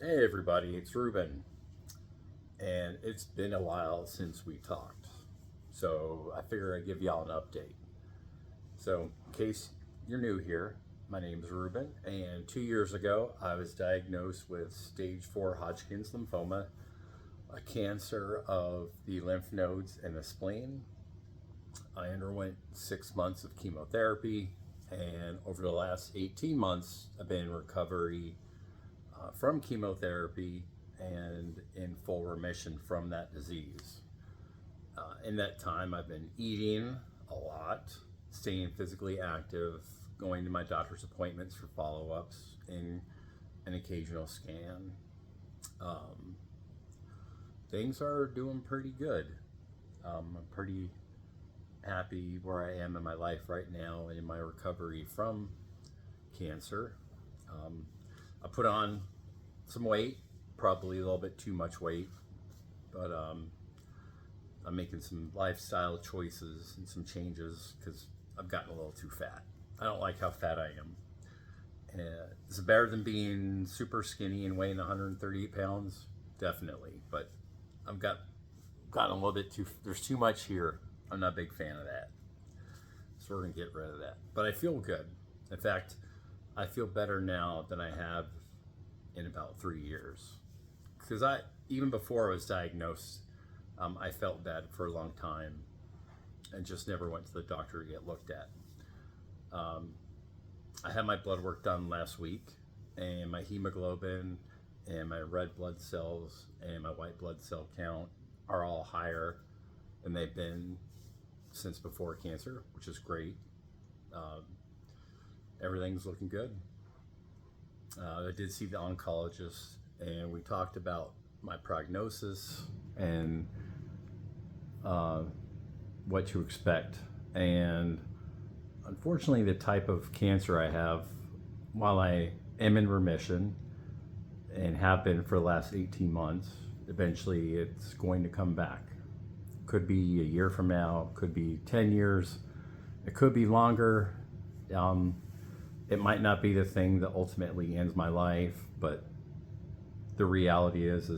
Hey everybody, it's Ruben, and it's been a while since we talked. So I figure I'd give y'all an update. So, in case you're new here, my name is Ruben, and 2 years ago I was diagnosed with stage 4 Hodgkin's lymphoma, a cancer of the lymph nodes and the spleen. I underwent 6 months of chemotherapy, and over the last 18 months, I've been in recovery from chemotherapy and in full remission from that disease. In that time, I've been eating a lot, staying physically active, going to my doctor's appointments for follow ups, and an occasional scan. Um, Things are doing pretty good. I'm pretty happy where I am in my life right now and in my recovery from cancer. Um, I put on some weight, probably a little bit too much weight, but I'm making some lifestyle choices and some changes because I've gotten a little too fat. I don't like how fat I am. Is it better than being super skinny and weighing 138 pounds? Definitely, but I've gotten a little bit too. There's too much here. I'm not a big fan of that, so we're gonna get rid of that. But I feel good. In fact, I feel better now than I have in about 3 years. Because I even before I was diagnosed, I felt bad for a long time and just never went to the doctor to get looked at. Um, I had my blood work done last week, and my hemoglobin and my red blood cells and my white blood cell count are all higher than they've been since before cancer, which is great. Um, Everything's looking good. I did see the oncologist, and we talked about my prognosis and uh, what to expect. And unfortunately, the type of cancer I have, while I am in remission and have been for the last 18 months, eventually it's going to come back. Could be a year from now, could be 10 years, it could be longer. Um, it might not be the thing that ultimately ends my life, but the reality is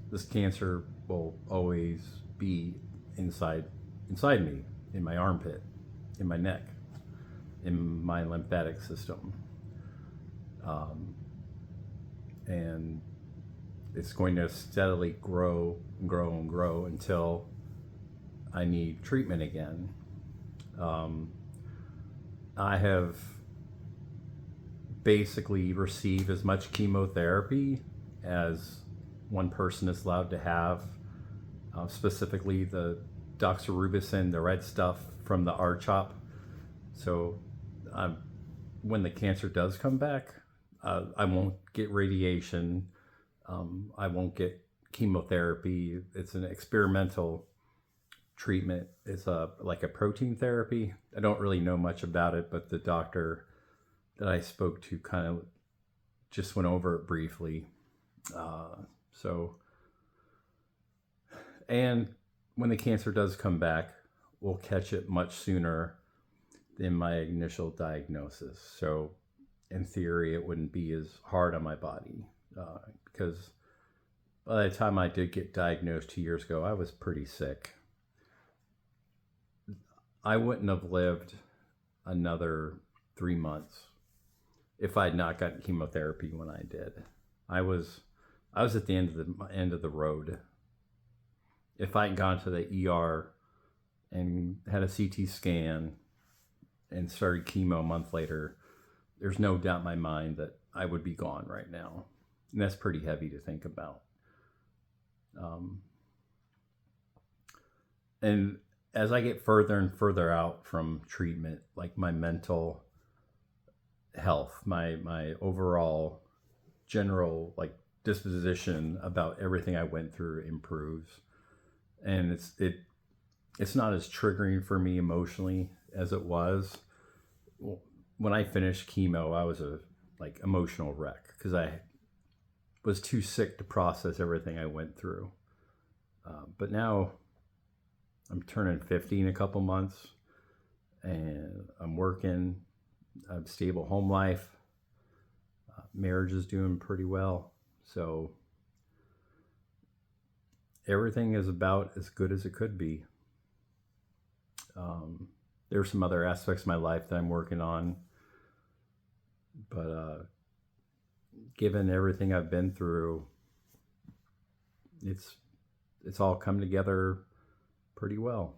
this cancer will always be inside me, in my armpit, in my neck, in my lymphatic system, um, and it's going to steadily grow and grow and grow until I need treatment again. Um, I have basically received as much chemotherapy as one person is allowed to have, specifically the doxorubicin, the red stuff from the R-CHOP. So when the cancer does come back, I won't get radiation. I won't get chemotherapy. It's an experimental treatment. It's like a protein therapy. I don't really know much about it, but the doctor that I spoke to kind of just went over it briefly. So, and when the cancer does come back, we'll catch it much sooner than my initial diagnosis. So, in theory, it wouldn't be as hard on my body because by the time I did get diagnosed 2 years ago, I was pretty sick. I wouldn't have lived another 3 months if I had not gotten chemotherapy when I did. I was at the end of the road. If I had gone to the ER and had a CT scan and started chemo a month later, there's no doubt in my mind that I would be gone right now. And that's pretty heavy to think about. And as I get further and further out from treatment, like my mental health, my overall general like disposition about everything I went through improves, and it's not as triggering for me emotionally as it was. When I finished chemo, I was a like emotional wreck because I was too sick to process everything I went through. But now I'm turning 50 in a couple months, and I'm working. I have a stable home life. Marriage is doing pretty well. So everything is about as good as it could be. There's some other aspects of my life that I'm working on, but given everything I've been through, it's all come together pretty well.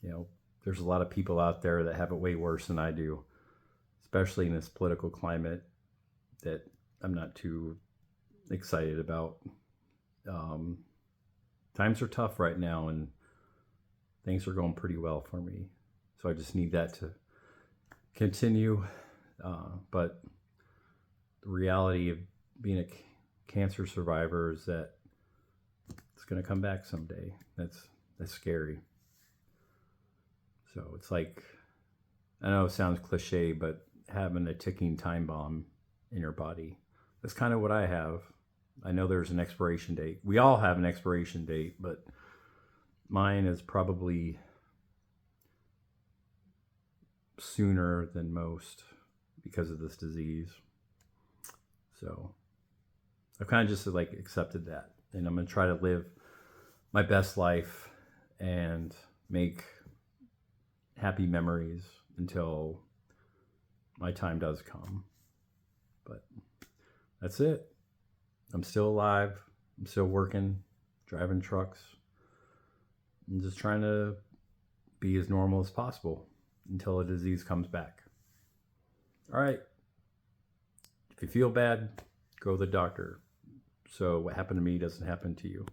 You know, there's a lot of people out there that have it way worse than I do, especially in this political climate that I'm not too excited about. Times are tough right now, and things are going pretty well for me. So I just need that to continue. But the reality of being a cancer survivor is that it's going to come back someday. That's scary. So it's like, I know it sounds cliche, but having a ticking time bomb in your body. That's kind of what I have. I know there's an expiration date. We all have an expiration date, but mine is probably sooner than most because of this disease. So I've kind of just like accepted that, and I'm going to try to live my best life and make happy memories until my time does come. But that's it. I'm still alive. I'm still working, driving trucks, and just trying to be as normal as possible until a disease comes back. All right. If you feel bad, go to the doctor. So what happened to me doesn't happen to you.